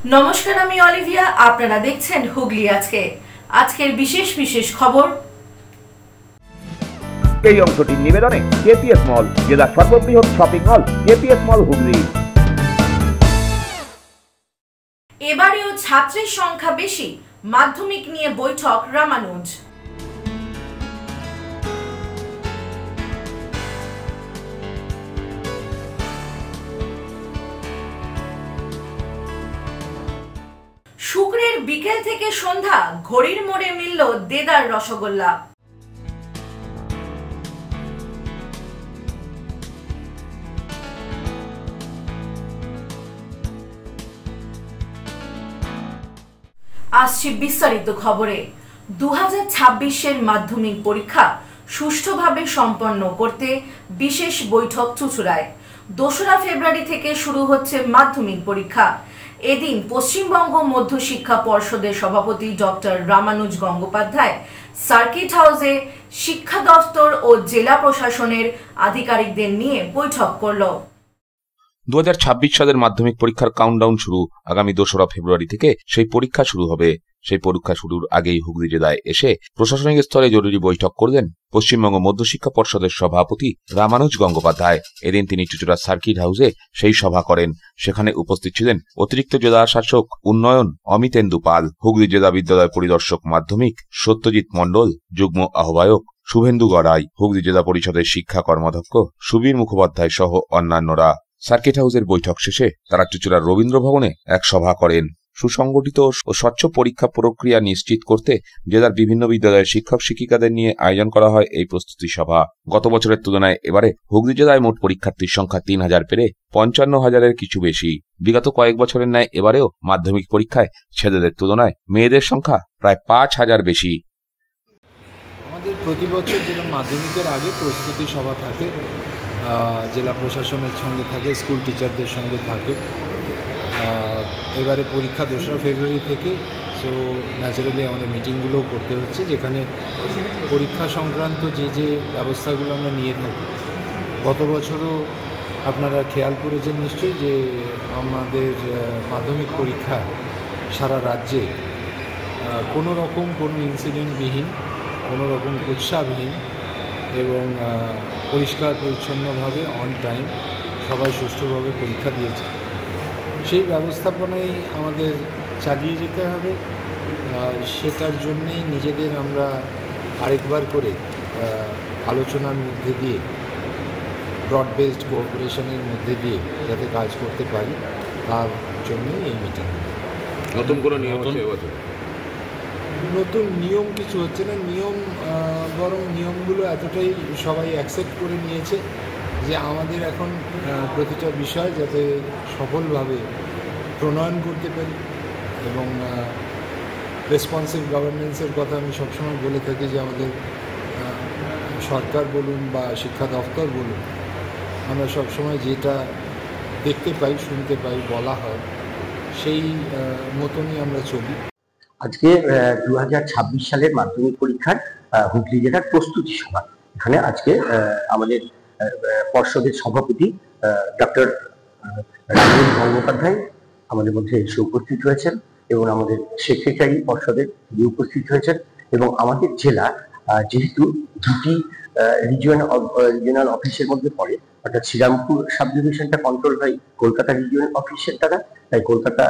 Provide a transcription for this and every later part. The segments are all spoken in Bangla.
নমস্কার, আমি অলিভিয়া। আপনারা দেখছেন হুগলি আজকে। আজকের বিশেষ বিশেষ খবর। এই অংশটির নিবেদনে কেপিএস মল, জেলার সর্ববৃহৎ শপিং মল কেপিএস মল হুগলি। এবারেও ছাত্রের সংখ্যা বেশি, মাধ্যমিক নিয়ে বৈঠক রামানুজ। শুক্রের বিকেল থেকে সন্ধ্যা ঘড়ির মোড়ে মিলল দেদার রসগোল্লা। আসছি বিস্তারিত খবরে। 2026-এর মাধ্যমিক পরীক্ষা সুষ্ঠুভাবে সম্পন্ন করতে বিশেষ বৈঠক চুঁচুড়ায়। 2রা ফেব্রুয়ারি থেকে শুরু হচ্ছে মাধ্যমিক পরীক্ষা। এদিন পশ্চিমবঙ্গ মধ্যশিক্ষা পর্ষদের সভাপতি ডক্টর রামানুজ গঙ্গোপাধ্যায় সার্কিট হাউসে শিক্ষা দফতর ও জেলা প্রশাসনের আধিকারিকদের নিয়ে বৈঠক করল। 2026 সালের মাধ্যমিক পরীক্ষার কাউন্টডাউন শুরু। আগামী 2রা ফেব্রুয়ারি থেকে সেই পরীক্ষা শুরু হবে। সেই পরীক্ষা শুরুর আগেই হুগলি জেলায় এসে প্রশাসনিক স্তরে জরুরি বৈঠক করলেন পশ্চিমবঙ্গ মধ্যশিক্ষা পর্ষদের সভাপতি রামানুজ গঙ্গোপাধ্যায়। এদিন তিনি চুঁচুড়া সার্কিট হাউসে সেই সভা করেন। সেখানে উপস্থিত ছিলেন অতিরিক্ত জেলা শাসক উন্নয়ন অমিতেন্দু পাল, হুগলি জেলা বিদ্যালয় পরিদর্শক মাধ্যমিক সত্যজিৎ মণ্ডল, যুগ্ম আহ্বায়ক শুভেন্দু গড়াই, হুগলি জেলা পরিষদের শিক্ষা কর্মাধ্যক্ষ সুবীর মুখোপাধ্যায় সহ অন্যান্যরা। সার্কিট হাউসের বৈঠক শেষে তারা চুঁচুড়ার রবীন্দ্র ভবনে এক সভা করেন। সুসংগঠিত ও স্বচ্ছ পরীক্ষা প্রক্রিয়া নিশ্চিত করতে জেলার বিভিন্ন বিদ্যালয়ের শিক্ষক শিক্ষিকাদের নিয়ে আয়োজন করা হয় এই প্রস্তুতি সভা। গত বছরের তুলনায় এবারে হুগলি জেলায় মোট পরীক্ষার্থীর সংখ্যা 3000 পেরে 55,000-এর কিছু বেশি। বিগত কয়েক বছরের ন্যায় এবারেও মাধ্যমিক পরীক্ষায় ছেলেদের তুলনায় মেয়েদের সংখ্যা প্রায় 5000 বেশি। আমাদের প্রতি বছর যেরকম মাধ্যমিকের আগে প্রস্তুতি সভা থাকে, জেলা প্রশাসনের সঙ্গে থাকে, স্কুল টিচারদের সঙ্গে থাকে। এবারে পরীক্ষা 2রা ফেব্রুয়ারি থেকে, সো ন্যাচারালি আমাদের মিটিংগুলোও করতে হচ্ছে, যেখানে পরীক্ষা সংক্রান্ত যে ব্যবস্থাগুলো আমরা নিয়ে থাকি। গত বছরও আপনারা খেয়াল করেছেন নিশ্চয়ই যে আমাদের মাধ্যমিক পরীক্ষা সারা রাজ্যে কোনো রকম কোনো ইনসিডেন্টবিহীন, কোনো রকম উৎসাহবিহীন এবং পরিষ্কার পরিচ্ছন্নভাবে অন টাইম সবাই সুষ্ঠুভাবে পরীক্ষা দিয়েছে। সেই ব্যবস্থাপনাই আমাদের চালিয়ে যেতে হবে। সেটার জন্যেই নিজেদের আমরা আরেকবার করে আলোচনার মধ্যে দিয়ে, ব্রড বেসড কোঅপারেশনের মধ্যে দিয়ে যাতে কাজ করতে পারি, তার জন্যই এই মিটিং। নতুন কোনো নিয়ম হচ্ছে এবছর? নতুন নিয়ম কিছু হচ্ছে না, বরং নিয়মগুলো এতটাই সবাই অ্যাকসেপ্ট করে নিয়েছে যে আমাদের এখন প্রতিটা বিষয় যাতে সফলভাবে প্রণয়ন করতে পারি। এবং রেসপন্সিভ গভর্নেন্সের কথা আমি সবসময় বলে থাকি যে আমাদের সরকার বলুন বা শিক্ষা দফতর বলুন, আমরা সবসময় যেটা দেখতে পাই, শুনতে পাই, বলা হয়, সেই মতনই আমরা চলি। আজকে 2026 সালের মাধ্যমিক পরীক্ষার হুগলি জেলার প্রস্তুতি সভা। এখানে আজকে আমাদের পর্ষদের সভাপতি ডক্টর রামানুজ গঙ্গোপাধ্যায় আমাদের মধ্যে এসে উপস্থিত হয়েছেন এবং আমাদের সেক্রেটারি পর্ষদের উপস্থিত হয়েছেন। এবং আমাদের জেলা যেহেতু দুটি রিজিওনাল অফিসের মধ্যে পড়ে, অর্থাৎ শ্রীরামপুর সাব ডিভিশনটা কন্ট্রোল হয় কলকাতা রিজিওনাল অফিসের দ্বারা, তাই কলকাতা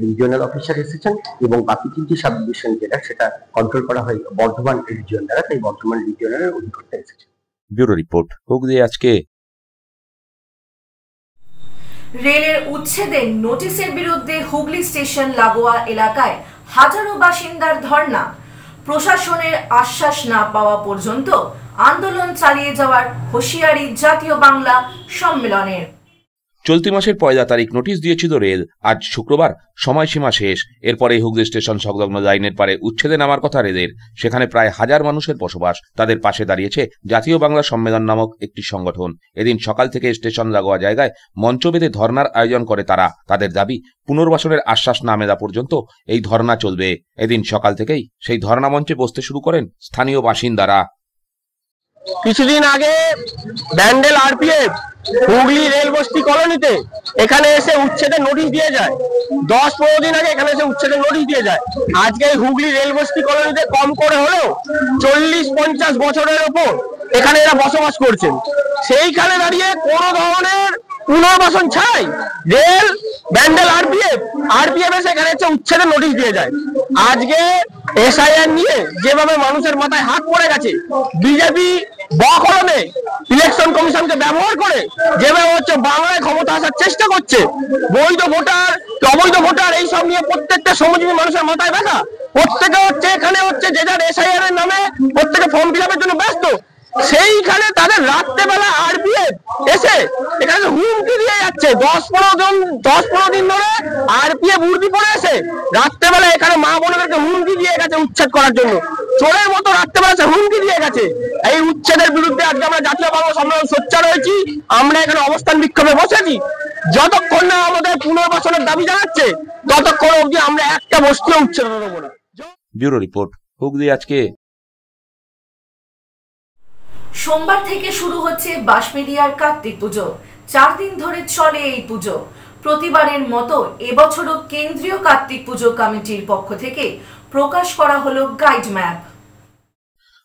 রিজিওনাল অফিসার এসেছেন, এবং বাকি 3টি সাব ডিভিশন যেটা সেটা কন্ট্রোল করা হয় বর্ধমান রিজিয়ন দ্বারা, তাই বর্ধমান রিজিয়নের অধিকর্তা এসেছেন। ব্যুরো রিপোর্ট, হুগলি আজকে। রেলের উচ্ছেদের নোটিশের বিরুদ্ধে হুগলি স্টেশন লাগোয়া এলাকায় হাজারো বাসিন্দার ধর্ণা। প্রশাসনের আশ্বাস না পাওয়া পর্যন্ত আন্দোলন চালিয়ে যাওয়ার হুঁশিয়ারি জাতীয় বাংলা সম্মেলনের। চলতি মাসের 1 তারিখ নোটিশ দিয়েছিল রেল। আজ শুক্রবার সময়সীমা শেষ। এরপরে হুগলি স্টেশন সংলগ্ন লাইনের পারে উচ্ছেদে নামার কথা রেলের। সেখানে প্রায় 1000 মানুষের বসবাস। তাদের পাশে দাঁড়িয়েছে জাতীয় বাংলা সম্মেলন নামক একটি সংগঠন। এদিন সকাল থেকে স্টেশন লাগোয়া জায়গায় মঞ্চ বেঁধে ধর্নার আয়োজন করে তারা। তাদের দাবি, পুনর্বাসনের আশ্বাস না মেলা পর্যন্ত এই ধর্না চলবে। এদিন সকাল থেকেই সেই ধর্না মঞ্চে বসতে শুরু করেন স্থানীয় বাসিন্দারা। কিছুদিন আগে ব্যান্ডেল আরপিএফ হুগলি রেলবস্তি কলোনিতে এখানে এসে উচ্ছেদের নোটিশ দিয়ে যায়। 10-15 দিন আগে এখানে এসে উচ্ছেদের নোটিশ দিয়ে যায়। আজকে হুগলি রেলবস্তি কলোনিতে কম করে হলেও 40-50 বছরের ওপর এখানে এরা বসবাস করছেন। সেইখানে দাঁড়িয়ে কোনো ধরনের পুনর্বাসন ছাড়াই রেল ব্যান্ডেল আরপিএফ এসে এখানে এসে উচ্ছেদের নোটিশ দিয়ে যায়। আজকে এসআইআর নিয়ে যেভাবে মানুষের মাথায় হাত পড়ে গেছে, বিজেপি বকলমে ইলেকশন কমিশনকে ব্যবহার করে যেভাবে হচ্ছে বাংলায় ক্ষমতা আসার চেষ্টা করছে, বৈধ ভোটার অবৈধ ভোটার এইসব নিয়ে প্রত্যেকটা শ্রমজীবী মানুষের মাথায় ব্যথা। প্রত্যেকে হচ্ছে এখানে হচ্ছে যে যার এসআইআর এর নামে প্রত্যেকে ফর্ম ফিল আপের জন্য ব্যস্ত। সেইখানে তাদের রাত্রেবেলা আরপিএফ এসে এখানে হুমকি দিয়ে যাচ্ছে। 10-15 দিন ধরে আরপিএফ উর্দি পড়ে এসে রাত্রেবেলা এখানে মা বোনেদেরকে হুমকি দিয়ে গেছে উচ্ছেদ করার জন্য। চোরের মতো রাত্রেবেলা হুমকি দিয়ে গেছে। এই উচ্ছেদের বিরুদ্ধে আজকে আমরা জাতীয় বাংলা সম্মেলন সোচ্চার হয়েছি। আমরা এখানে অবস্থান বিক্ষোভে বসেছি। যতক্ষণ না আমাদের পুনর্বাসনের দাবি জানাচ্ছে ততক্ষণ অবধি আমরা একটা বস্তিও উচ্ছেদ করবো না। ব্যুরো রিপোর্ট, হুগলি আজকে। সোমবার থেকে শুরু হচ্ছে বাঁশবেড়িয়ার কার্তিক পুজো। 4 দিন ধরে চলে এই পুজো। প্রতিবারের মতো এবছরও কেন্দ্রীয় কার্তিক পুজো কমিটির পক্ষ থেকে প্রকাশ করা হলো গাইড ম্যাপ।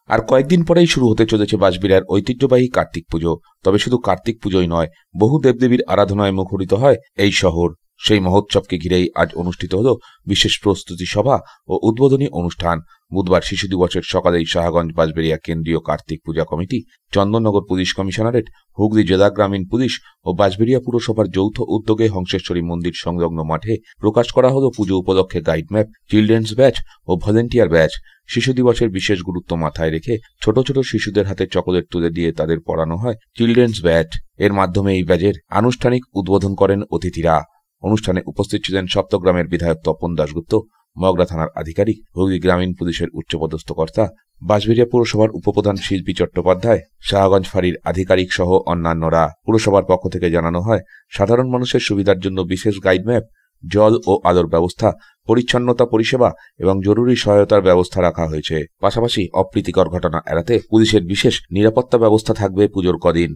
আর কয়েকদিন পরেই শুরু হতে চলেছে বাঁশবেড়িয়ার ঐতিহ্যবাহী কার্তিক পুজো। তবে শুধু কার্তিক পুজোই নয়, বহু দেবদেবীর আরাধনায় মুখরিত হয় এই শহর। সেই মহোৎসবকে ঘিরেই আজ অনুষ্ঠিত হল বিশেষ প্রস্তুতি সভা ও উদ্বোধনী অনুষ্ঠান। বুধবার শিশু দিবসের সকালেই শাহগঞ্জ বাঁশবেড়িয়া কেন্দ্রীয় Kartik Puja committee, Chandannagar police commissionerate, Hooghly জেলা গ্রামীণ পুলিশ ও বাঁশবেড়িয়া পুরসভার যৌথ উদ্যোগে হংসেশ্বরী মন্দির সংলগ্ন মাঠে প্রকাশ করা হল পুজো উপলক্ষে গাইড ম্যাপ, চিলড্রেন্স ব্যাচ ও ভলেন্টিয়ার ব্যাচ। শিশু দিবসের বিশেষ গুরুত্ব মাথায় রেখে ছোট ছোট শিশুদের হাতে চকোলেট তুলে দিয়ে তাদের পড়ানো হয় চিলড্রেন্স ব্যাচ। এর মাধ্যমে এই ব্যাচের আনুষ্ঠানিক উদ্বোধন করেন অতিথিরা। অনুষ্ঠানে উপস্থিত ছিলেন সপ্তগ্রামের বিধায়ক তপন দাশগুপ্ত, মগরা থানার আধিকারিক, হুগলি গ্রামীণ পুলিশের উচ্চপদস্থ কর্তা, বাঁশবেড়িয়া পুরসভার উপপ্রধান শিল্পী চট্টোপাধ্যায়, শাহগঞ্জ ফাঁড়ির আধিকারিক সহ অন্যান্যরা। পুরসভার পক্ষ থেকে জানানো হয়, সাধারণ মানুষের সুবিধার জন্য বিশেষ গাইড ম্যাপ, জল ও আলোর ব্যবস্থা, পরিচ্ছন্নতা পরিষেবা এবং জরুরি সহায়তার ব্যবস্থা রাখা হয়েছে। পাশাপাশি অপ্রীতিকর ঘটনা এড়াতে পুলিশের বিশেষ নিরাপত্তা ব্যবস্থা থাকবে পুজোর কদিন।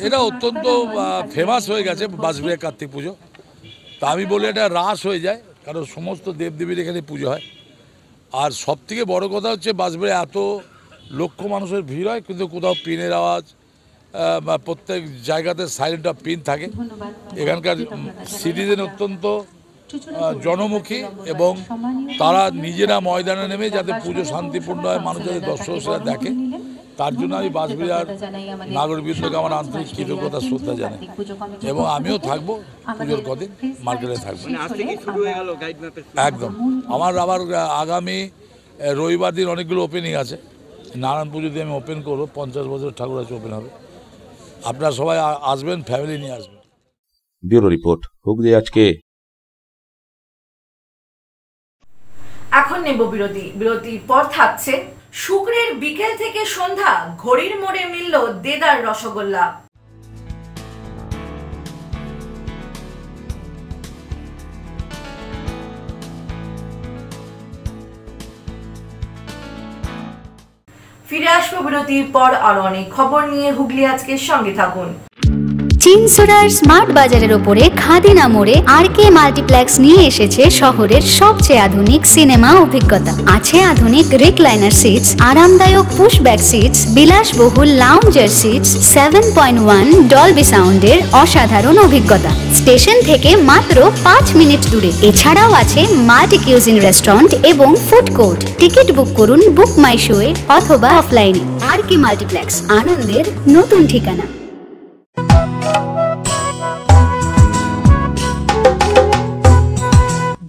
এটা অত্যন্ত ফেমাস হয়ে গেছে বাঁশবেড়িয়া কার্তিক পুজো। তা আমি বলি এটা রাস হয়ে যায়, কারণ সমস্ত দেবদেবীর এখানে পুজো হয়। আর সবথেকে বড় কথা হচ্ছে বাঁশবেড়িয়া এত লক্ষ মানুষের ভিড় হয়, কিন্তু কোথাও পিনের আওয়াজ বা প্রত্যেক জায়গাতে সাইলেন্ট অফ পিন থাকে। এখানকার সিটিজেন অত্যন্ত জনমুখী এবং তারা নিজেরা ময়দানে নেমে যাতে পুজো শান্তিপূর্ণ হয়, মানুষ যাতে দর্শকরা দেখে, তার জন্য আমি বাঁশবেড়িয়ার নাগরিকবৃন্দকে আমার আন্তরিক কৃতজ্ঞতা শ্রদ্ধা জানাই। এবং আমিও থাকবো পুজোর কদিন মার্কেটে থাকবো। একদম আমার আবার আগামী রবিবার দিন অনেকগুলো ওপেনিং আছে। নারায়ণ পুজো দিয়ে আমি ওপেন করবো, 50 বছরের ঠাকুর আছে, ওপেন হবে। আপনারা সবাই আসবেন, ফ্যামিলি নিয়ে আসবেন। ব্যুরো রিপোর্ট, হুগলি আজকে। এখন নেব বিরতি। বিরতির পর থাকছে শুক্রের বিকেল থেকে সন্ধ্যা ঘড়ির মোড়ে মিলল দেদার রসগোল্লা। ফিরে আসবো বিরতির পর আরো অনেক খবর নিয়ে। হুগলি আজকের সঙ্গে থাকুন। চিনসোরার স্মার্ট বাজারের ওপরে খাদিনা মোড়ে আরকে মাল্টিপ্লেক্স নিয়ে এসেছে শহরের সবচেয়ে আধুনিক সিনেমা অভিজ্ঞতা। আছে আধুনিক রিক্লাইনার সিটস, আরামদায়ক পুশব্যাক সিটস, বিলাসবহুল লাউঞ্জার সিটস, 7.1 ডলবি সাউন্ডের অসাধারণ অভিজ্ঞতা। স্টেশন থেকে মাত্র 5 মিনিট দূরে। এছাড়াও আছে মাল্টি কিউজিন রেস্টুরেন্ট এবং ফুড কোর্ট। টিকিট বুক করুন বুক মাই শোয়ে অথবা অফলাইনে। আরকে মাল্টিপ্লেক্স, আনন্দের নতুন ঠিকানা।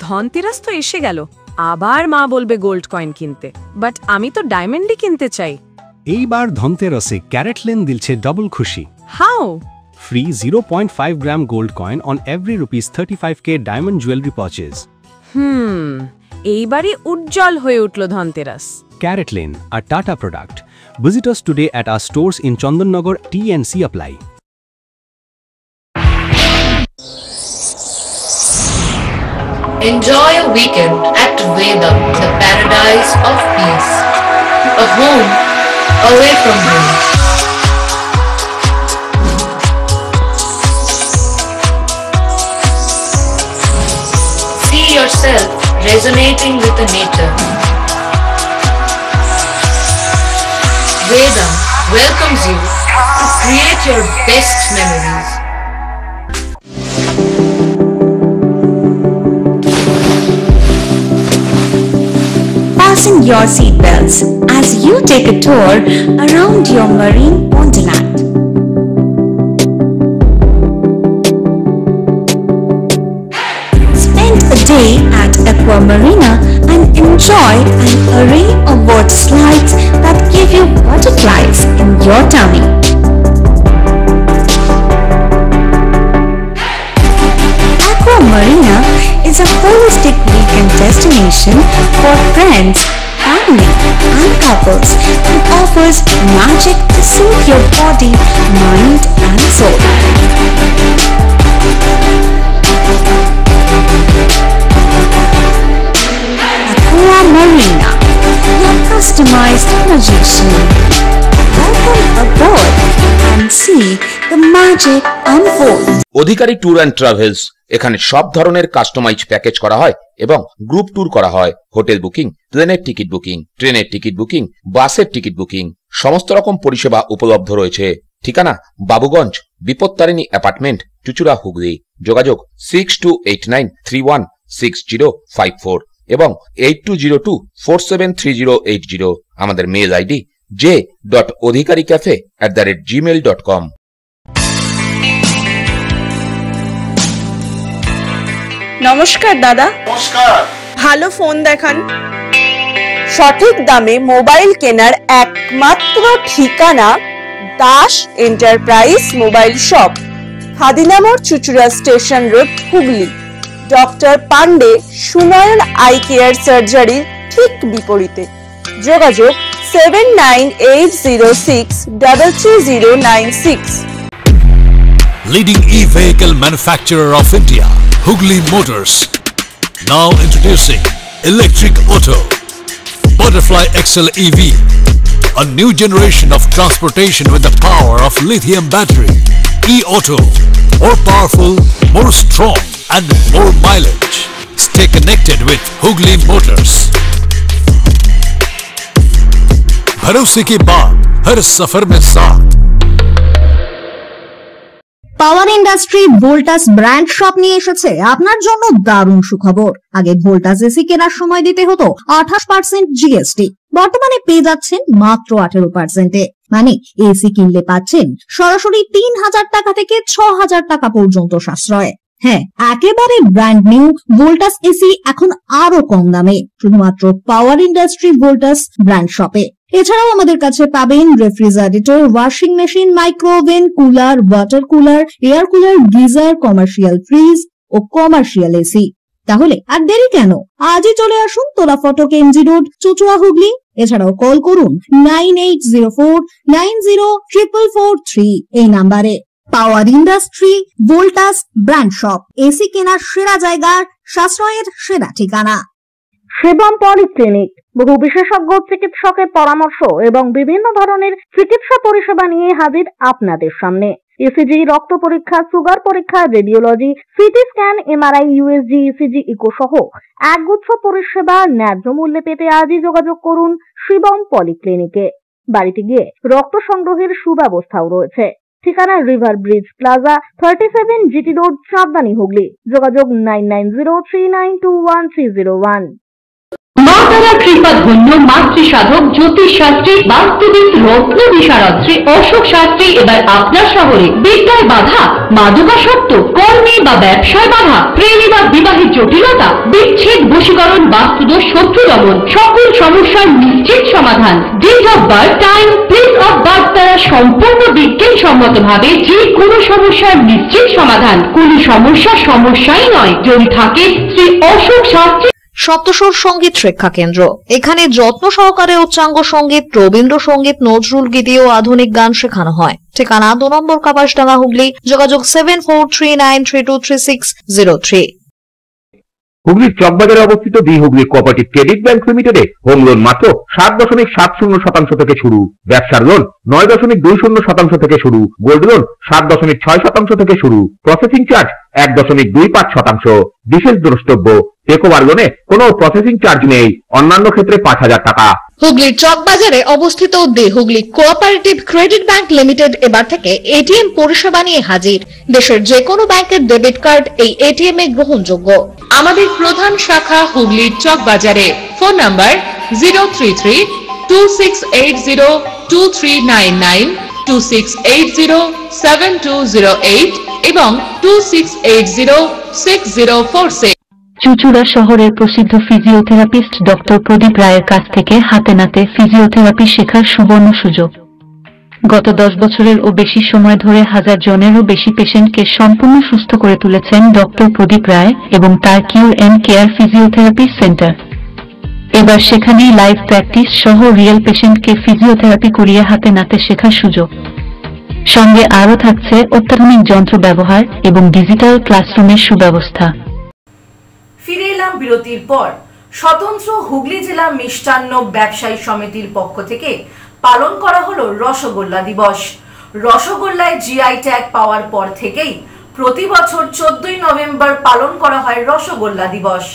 ধনতেরাস তো এসে গেল, আবার মা বলবে গোল্ড কয়েন কিনতে, বাট আমি তো ডায়মন্ডই কিনতে চাই। এইবার ধনতেরাসে ক্যারেটলেন দিলছে ডবল খুশি। How? Free 0.5 gram gold coin on every ₹35K diamond jewellery purchase. এইবারই উজ্জ্বল হয়ে উঠল Dhanteras. CaratLane, a Tata product. Visit us today at our stores in Chandannagar. T&C apply. Enjoy a weekend at Veda, the paradise of peace. A home away from home. See yourself resonating with the nature. Vedam welcomes you to create your best memories. Fasten your seatbelts as you take a tour around your marine wonderland. Spend a day at Aqua Marina and enjoy an array of water slides that give you butterflies in your tummy. Aqua Marina is a holistic weekend destination for friends, family and couples and offers magic to soothe your body, mind and soul. Aqua Marina, your customized magician. Welcome aboard and see the magic unfold. Adhikari tour and travels এখানে সব ধরনের কাস্টমাইজ প্যাকেজ করা হয় এবং গ্রুপ ট্যুর করা হয়। হোটেল বুকিং, প্লেনের টিকিট বুকিং, ট্রেনের টিকিট বুকিং, বাসের টিকিট বুকিং, সমস্ত রকম পরিষেবা উপলব্ধ রয়েছে। ঠিকানা বাবুগঞ্জ, বিপত্তারিণী অ্যাপার্টমেন্ট, চুচুড়া, হুগলি। যোগাযোগ 6289316054 এবং 8202473080। আমাদের মেল আইডি j.odhikaricafe@gmail.com। নমস্কার দাদা। নমস্কার। ভালো ফোন দেখান। সঠিক দামে মোবাইল কেনার একমাত্র ঠিকানা Das enterprise mobile shop, Khadinamor, Chuchura station road, Hooghly. Doctor Pandey Sunayan eye care সার্জারির ঠিক বিপরীতে। যোগাযোগ 7980633096। Leading e-vehicle manufacturer of India, Hugli Motors. Now introducing Electric Auto, Butterfly XL EV, a new generation of transportation with the power of lithium battery. E-Auto, more powerful, more strong and more mileage. Stay connected with Hugli Motors. भरोसे के बाद हर सफर में साथ। পাওয়ার ইন্ডাস্ট্রি ভোল্টাস ব্র্যান্ড শপ নিয়ে এসেছে আপনার জন্য দারুণ সুখবর। আগে ভোল্টাস এসি কেনার সময় দিতে হতো 28% জিএসটি, বর্তমানে পেয়ে যাচ্ছেন মাত্র 18%। মানে এসি কিনলে পাচ্ছেন সরাসরি 3000 টাকা থেকে 6000 টাকা পর্যন্ত সাশ্রয়। হ্যাঁ, একেবারে ব্র্যান্ড নিউ ভোল্টাস এসি এখন আরো কম দামে, শুধুমাত্র পাওয়ার ইন্ডাস্ট্রি ভোল্টাস ব্র্যান্ড শপে। এছাড়াও আমাদের কাছে পাবেন refrigerator, washing machine, micro oven, cooler, water cooler, air cooler, geyser, commercial fridge ও কমার্শিয়াল এসি। তাহলে আর দেরি কেন, আজই চলে আসুন তোলা ফটক এমজি রোড, চুচুড়া, হুগলি। এছাড়াও কল করুন 9804904443 এই নাম্বারে। Power industry Voltas brand shop, AC কেনার সেরা জায়গা, সাশ্রয়ের সেরা ঠিকানা। শিবম পলিক্লিনিক, বহু বিশেষজ্ঞ চিকিৎসকের পরামর্শ এবং বিভিন্ন ধরনের চিকিৎসা পরিষেবা নিয়ে হাজির আপনাদের সামনে। ইসিজি, রক্ত পরীক্ষা, সুগার পরীক্ষা, radiology, CT scan, MRI, USG, ECG, echo সহ একগুচ্ছ পরিষেবা ন্যায্য মূল্যে পেতে আজই যোগাযোগ করুন শিবম পলিক্লিনিকে। বাড়িতে গিয়ে রক্ত সংগ্রহের সুব্যবস্থাও রয়েছে। ঠিকানা river bridge plaza, 37 GT road, Chandni, Hooghly. যোগাযোগ 9903921301। মা তারা কৃপা ধন্য মাতৃ সাধক, জ্যোতিষ শাস্ত্রী, বাস্তুবিদ, রত্ন বিশারদ শ্রী অশোক শাস্ত্রী এবার আপনার শহরে। বিদ্যায় বাধা, মাদকাসক্ত, কর্মে বা ব্যবসায় বাধা, প্রেমে বা বিবাহের জটিলতা, বিচ্ছেদ, বশীকরণ, বাস্তুদোষ, শত্রু দমন, সকল সমস্যার নিশ্চিত সমাধান। Date of birth, time, place of birth দ্বারা সম্পূর্ণ বিজ্ঞানসম্মত ভাবে যে কোনো সমস্যার নিশ্চিত সমাধান। কোন সমস্যাই নয় যদি থাকে শ্রী অশোক শাস্ত্রী। সপ্তস্বর সঙ্গীত শিক্ষা কেন্দ্র, এখানে যত্ন সহকারে উচ্চাঙ্গ সঙ্গীত, রবীন্দ্রসঙ্গীত, নজরুল গীতি ও আধুনিক গান শেখানো হয়। ঠিকানা 2 নম্বর কাপাসডাঙ্গা, হুগলি। যোগাযোগ 7439323603। হুগলির চকবাজারে অবস্থিত the Hooghly cooperative credit bank লিমিটেডে হোম লোন মাত্র 7.70% থেকে শুরু, ব্যবসার লোন 9.20% থেকে শুরু, গোল্ড লোন 7.6% থেকে শুরু, প্রসেসিং চার্জ 1.25%। বিশেষ দ্রষ্টব্য, টেকওভার লোনে কোনো প্রসেসিং চার্জ নেই, অন্যান্য ক্ষেত্রে 5,000 টাকা। হুগলির চকবাজারে অবস্থিত the Hooghly cooperative credit bank limited এবার থেকে এটিএম পরিষেবা নিয়ে হাজির। দেশের যে কোনো ব্যাংকের ডেবিট কার্ড এই এটিএম এ গ্রহণযোগ্য। আমাদের প্রধান শাখা হুগলির চকবাজারে। ফোন নাম্বার 033-2680-2399, 2680-7208 এবং 2680-6046। চুচুড়া শহরের প্রসিদ্ধ ফিজিওথেরাপিস্ট ডক্টর প্রদীপ রায়ের কাছ থেকে হাতে নাতে ফিজিওথেরাপি শেখার সুবর্ণ সুযোগ। গত 10 বছরের ও বেশি সময় ধরে 1000 জনেরও বেশি পেশেন্টকে সম্পূর্ণ সুস্থ করে তুলেছেন ডক্টর প্রদীপ রায় এবং তার কিউর এন্ড কেয়ার ফিজিওথেরাপি সেন্টার। এবার সেখানেই লাইভ প্র্যাকটিস সহ রিয়েল পেশেন্টকে ফিজিওথেরাপি করিয়ে হাতে নাতে শেখার সুযোগ। সঙ্গে আরও থাকছে অত্যাধুনিক যন্ত্র ব্যবহার এবং ডিজিটাল ক্লাসরুমের সুব্যবস্থা। ফিরে এলাম বিরতির পর। স্বতন্ত্র হুগলি জেলা মিষ্টান্ন ব্যবসায়ী সমিতির পক্ষ থেকে পালন করা হলো রসগোল্লা দিবস। রসগোল্লায় জিআই ট্যাগ পাওয়ার পর থেকেই প্রতি বছর 14ই নভেম্বর পালন করা হয় রসগোল্লা দিবস।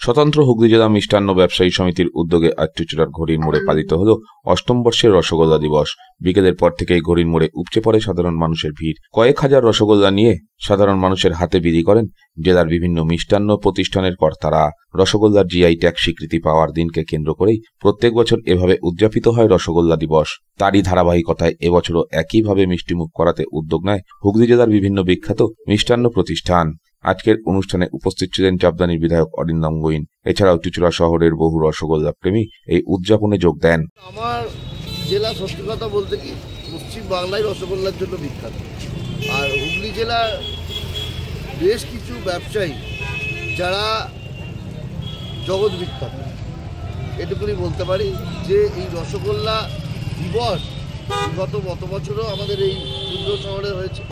স্বতন্ত্র হুগলি জেলা মিষ্টান্ন ব্যবসায়ী সমিতির উদ্যোগে আজ চুচুড়ার ঘড়ির মোড়ে পালিত হল 8ম বর্ষের রসগোল্লা দিবস। বিকেলের পর থেকেই ঘড়ির মোড়ে উপচে পড়ে সাধারণ মানুষের ভিড়। কয়েক হাজার রসগোল্লা নিয়ে সাধারণ মানুষের হাতে বিলি করেন জেলার বিভিন্ন মিষ্টান্ন প্রতিষ্ঠানের কর্তারা। রসগোল্লার জিআই ট্যাগ স্বীকৃতি পাওয়ার দিনকে কেন্দ্র করেই প্রত্যেক বছর এভাবে উদযাপিত হয় রসগোল্লা দিবস। তারই ধারাবাহিকতায় এবছরও একইভাবে মিষ্টিমুখ করাতে উদ্যোগ নেয় হুগলি জেলার বিভিন্ন বিখ্যাত মিষ্টান্ন প্রতিষ্ঠান। আজকের অনুষ্ঠানে উপস্থিত ছিলেন চাপদানির বিধায়ক অরিন্দম গোয়েন। এছাড়াও চুচুড়া শহরের বহু রসগোল্লা প্রেমী এই উদযাপনে যোগ দেন। আমার জেলা সত্যি কথা বলতে কি পশ্চিম বাংলায় রসগোল্লার জন্য বিখ্যাত, আর হুগলি জেলার বেশ কিছু ব্যবসায়ী যারা জগৎ বিখ্যাত। এটুকুনি বলতে পারি যে এই রসগোল্লা দিবস গত বছরও আমাদের এই সুন্দর শহরে হয়েছে,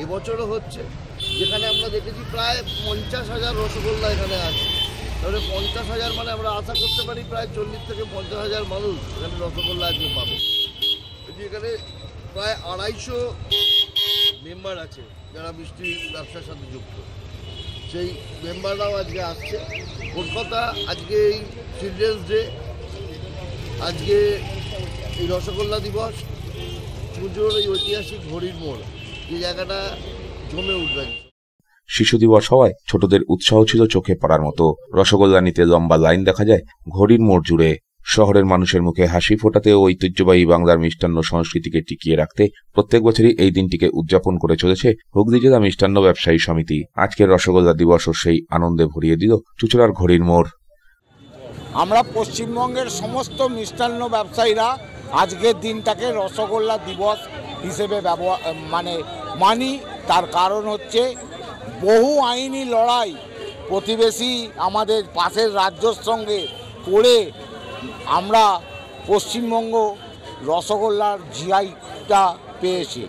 এবছরও হচ্ছে, যেখানে আমরা দেখেছি প্রায় 50,000 রসগোল্লা এখানে আছে। তাহলে 50,000 মানে আমরা আশা করতে পারি প্রায় 40 থেকে 50,000 মানুষ এখানে রসগোল্লা আজকে পাবে। এখানে প্রায় 250 মেম্বার আছে যারা মিষ্টি ব্যবসার সাথে যুক্ত, সেই মেম্বাররাও আজকে আসছে। কলকাতা আজকে এই চিলড্রেন্স ডে, আজকে এই রসগোল্লা দিবস, পুজোর এই ঐতিহাসিক ঘড়ির মোড় যে জায়গাটা জমে উঠবে। শিশু দিবস হওয়ায় ছোটদের উৎসাহ ছিল চোখে পড়ার মতো। রসগোল্লা নিতে লম্বা লাইন দেখা যায় ঘড়ির মোড় জুড়ে। শহরের মানুষের মুখে হাসি ফোটাতে ও ঐতিহ্যবাহী বাংলার মিষ্টান্ন সংস্কৃতিকে টিকিয়ে রাখতে প্রত্যেক বছরই এই দিনটিকে উদযাপন করে চলেছে হুগলি জেলা মিষ্টান্ন ব্যবসায়ী সমিতি। আজকের রসগোল্লা দিবসও সেই আনন্দে ভরিয়ে দিল চুচুড়ার ঘড়ির মোড়। আমরা পশ্চিমবঙ্গের সমস্ত মিষ্টান্ন ব্যবসায়ীরা আজকের দিনটাকে রসগোল্লা দিবস হিসেবে মানি। তার কারণ হচ্ছে বহু আইনি লড়াই প্রতিবেশী আমাদের পাশের রাজ্যের সঙ্গে করে আমরা পশ্চিমবঙ্গ রসগোল্লার জিআইটা পেয়েছি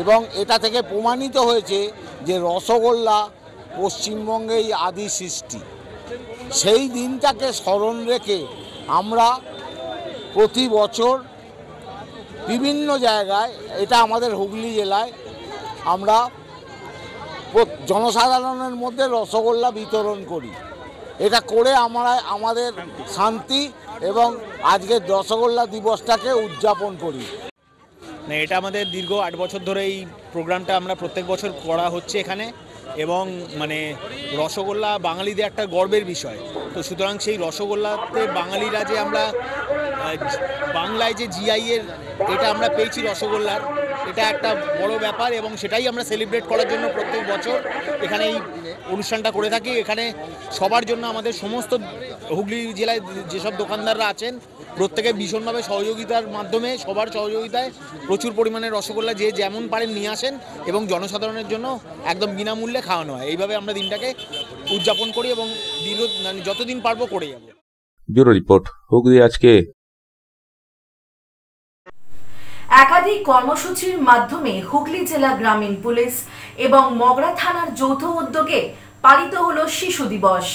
এবং এটা থেকে প্রমাণিত হয়েছে যে রসগোল্লা পশ্চিমবঙ্গেই আদি সৃষ্টি। সেই দিনটাকে স্মরণ রেখে আমরা প্রতি বছর বিভিন্ন জায়গায়, এটা আমাদের হুগলি জেলায়, আমরা জনসাধারণের মধ্যে রসগোল্লা বিতরণ করি। এটা করে আমরা আমাদের শান্তি এবং আজকের রসগোল্লা দিবসটাকে উদযাপন করি। এটা আমাদের দীর্ঘ 8 বছর ধরে এই প্রোগ্রামটা আমরা প্রত্যেক বছর করা হচ্ছে এখানে, এবং রসগোল্লা বাঙালিদের একটা গর্বের বিষয়। তো সুতরাং সেই রসগোল্লাতে বাঙালিরা যে আমরা বাংলায় যে জিআইয়ের এটা আমরা পেয়েছি রসগোল্লার, এটা একটা বড় ব্যাপার এবং সেটাই আমরা সেলিব্রেট করার জন্য প্রত্যেক বছর এখানে এই অনুষ্ঠানটা করে থাকি। এখানে সবার জন্য আমাদের সমস্ত হুগলি জেলায় যেসব দোকানদাররা আছেন প্রত্যেকে ভীষণভাবে সহযোগিতার মাধ্যমে, সবার সহযোগিতায় প্রচুর পরিমাণে রসগোল্লা যে যেমন পারেন নিয়ে আসেন এবং জনসাধারণের জন্য একদম বিনামূল্যে খাওয়ানো হয়। এইভাবে আমরা দিনটাকে উদযাপন করি এবং যতদিন পারবো করে যাব। ব্যুরো রিপোর্ট, হুগলি আজকে। একাধিক কর্মসূচির মাধ্যমে হুগলি জেলা গ্রামীণ পুলিশ এবং মগরা থানার যৌথ উদ্যোগে পালিত হলো শিশু দিবস।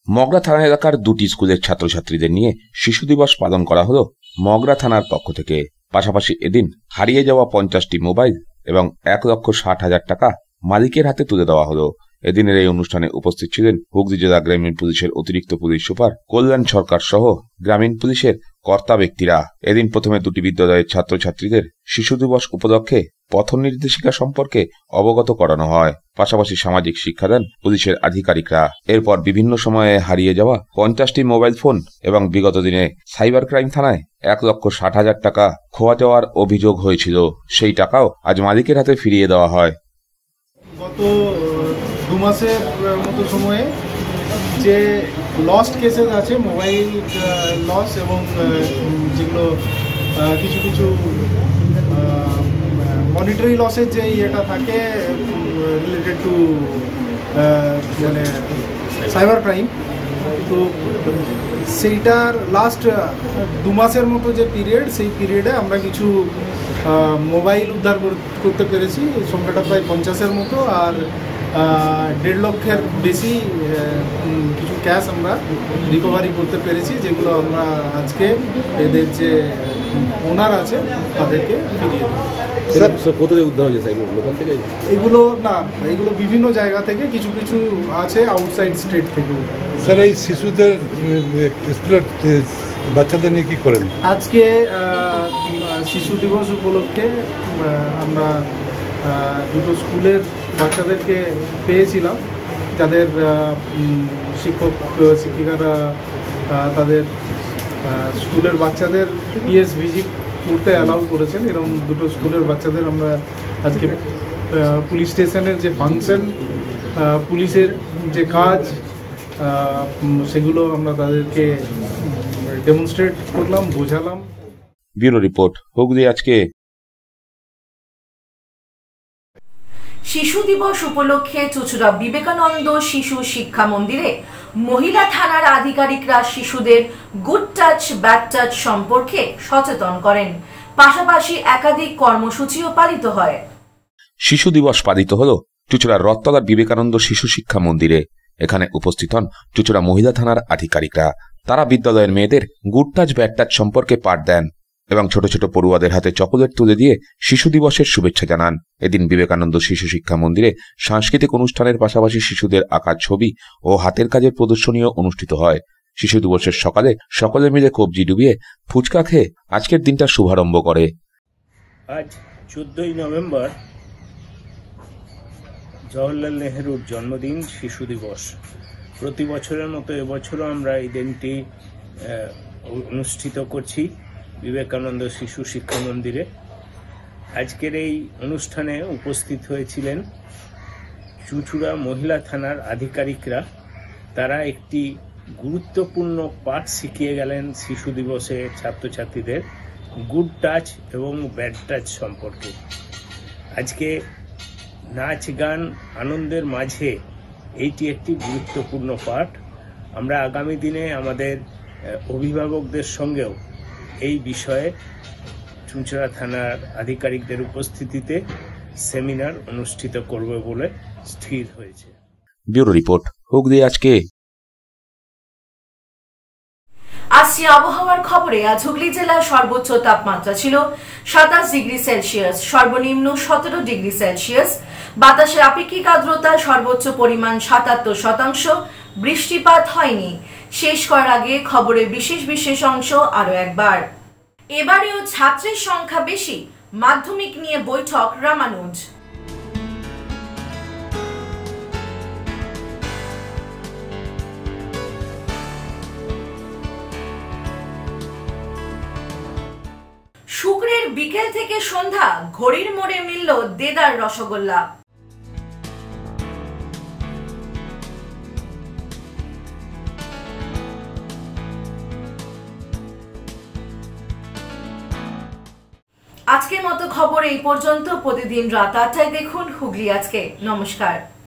মগরা থানা এলাকার দুটি স্কুলের ছাত্রছাত্রীদের নিয়ে শিশু দিবস পালন করা হলো মগরা থানার পক্ষ থেকে। পাশাপাশি এদিন হারিয়ে যাওয়া 50টি মোবাইল এবং 1,60,000 টাকা মালিকের হাতে তুলে দেওয়া হলো। এদিনের এই অনুষ্ঠানে উপস্থিত ছিলেন হুগলি জেলা গ্রামীণ পুলিশের অতিরিক্ত পুলিশ সুপার কল্যাণ সরকার সহ গ্রামীণ পুলিশের কর্তা ব্যক্তিরা। এদিন প্রথমে দুটি বিদ্যালয়ের ছাত্রছাত্রীদের শিশু দিবস উপলক্ষে পথ নির্দেশিকা সম্পর্কে অবগত করানো হয়। পাশাপাশি সামাজিক শিক্ষা দেন পুলিশের আধিকারিকরা। এরপর বিভিন্ন সময়ে হারিয়ে যাওয়া 50টি মোবাইল ফোন এবং বিগত দিনে সাইবার ক্রাইম থানায় 1,60,000 টাকা খোয়া যাওয়ার অভিযোগ হয়েছিল, সেই টাকাও আজ মালিকের হাতে ফিরিয়ে দেওয়া হয়। গত 2 মাসের মতো সময়ে যে লস্ট কেসেস আছে, মোবাইল লস এবং যেগুলো কিছু কিছু মনিটারি লসের যে ইয়েটা থাকে রিলেটেড টু মানে সাইবার ক্রাইম, তো সেইটার লাস্ট 2 মাসের মতো যে পিরিয়ড, সেই পিরিয়ডে আমরা কিছু মোবাইল উদ্ধার করতে পেরেছি। সংখ্যাটা প্রায় 50-এর মতো, আর 1.5 লক্ষের বেশি কিছু ক্যাশ আমরা রিকভারি করতে পেরেছি, যেগুলো আমরা আজকে এদের যে ওনার আছে তাদেরকে ফিরিয়ে দেব। এগুলো না, এগুলো বিভিন্ন জায়গা থেকে, কিছু কিছু আছে আউটসাইড স্টেট থেকে। স্যার, এই শিশুদের স্কুলের বাচ্চাদের নিয়ে কি করেন? আজকে শিশু দিবস উপলক্ষে আমরা দুটো স্কুলের বাচ্চাদেরকে পেয়েছিলাম, যাদের শিক্ষক শিক্ষিকারা তাদের স্কুলের বাচ্চাদের পিএস ভিজিট করতে অ্যালাউ করেছেন। এরকম দুটো স্কুলের বাচ্চাদের আমরা আজকে পুলিশ স্টেশনের যে ফাংশন, পুলিশের যে কাজ, সেগুলো আমরা তাদেরকে ডেমনস্ট্রেট করলাম, বোঝালাম। ব্যুরো রিপোর্ট, হুগলি আজকে। শিশু দিবস উপলক্ষে চুঁচুড়া বিবেকানন্দ শিশু শিক্ষা মন্দিরে মহিলা থানার আধিকারিকরা শিশুদের গুড টাচ ব্যাড টাচ সম্পর্কে সচেতন করেন। পাশাপাশি একাধিক কর্মসূচিও পালিত হয়। শিশু দিবস পালিত হল চুঁচুড়ার রথতলার বিবেকানন্দ শিশু শিক্ষা মন্দিরে। এখানে উপস্থিত হন চুঁচুড়া মহিলা থানার আধিকারিকরা। তারা বিদ্যালয়ের মেয়েদের গুড টাচ ব্যাড টাচ সম্পর্কে পাঠ দেন এবং ছোট ছোট পড়ুয়াদের হাতে চকোলেট তুলে দিয়ে শিশু দিবসের শুভেচ্ছা জানান। এদিন বিবেকানন্দ শিশু শিক্ষা মন্দিরে সাংস্কৃতিক অনুষ্ঠানের পাশাপাশি শিশুদের আঁকা ছবি ও হাতের কাজের প্রদর্শনীও অনুষ্ঠিত হয়। শিশু দিবসের সকালে সকলে মিলে কবজি ডুবিয়ে ফুচকা খেয়ে আজকের দিনটা শুভারম্ভ করে। আজ 14ই নভেম্বর জওহরলাল নেহরুর জন্মদিন, শিশু দিবস। প্রতি বছরের মতো এবছরও আমরা এই দিনটি অনুষ্ঠিত করছি বিবেকানন্দ শিশু শিক্ষা মন্দিরে। আজকের এই অনুষ্ঠানে উপস্থিত হয়েছিলেন চুঁচুড়া মহিলা থানার আধিকারিকরা। তারা একটি গুরুত্বপূর্ণ পাঠ শিখিয়ে গেলেন শিশু দিবসে ছাত্রছাত্রীদের গুড টাচ এবং ব্যাড টাচ সম্পর্কে। আজকে নাচ গান আনন্দের মাঝে এইটি একটি গুরুত্বপূর্ণ পাঠ। আমরা আগামী দিনে আমাদের অভিভাবকদের সঙ্গেও এই বিষয়ে চুঁচুড়া থানার আধিকারিকদের উপস্থিতিতে সেমিনার অনুষ্ঠিত করবে বলে স্থির হয়েছে। ব্যুরো রিপোর্ট, হুগলি আজকে। আসছে আবহাওয়ার খবরে। আজ হুগলি জেলার সর্বোচ্চ তাপমাত্রা ছিল 27 ডিগ্রি সেলসিয়াস, সর্বনিম্ন 17 ডিগ্রি সেলসিয়াস। বাতাসের আপেক্ষিক আর্দ্রতা সর্বোচ্চ পরিমাণ 77%। বৃষ্টিপাত হয়নি। শেষ করার আগে খবরের বিশেষ অংশ আরো একবার। এবারেও ছাত্রের সংখ্যা বেশি, মাধ্যমিক নিয়ে বৈঠক রামানুজ। শুক্রের বিকেল থেকে সন্ধ্যা ঘড়ির মোড়ে মিলল দেদার রসগোল্লা। আজকের মতো খবর এই পর্যন্ত। প্রতিদিন রাত 8টায় দেখুন হুগলি আজকে। নমস্কার।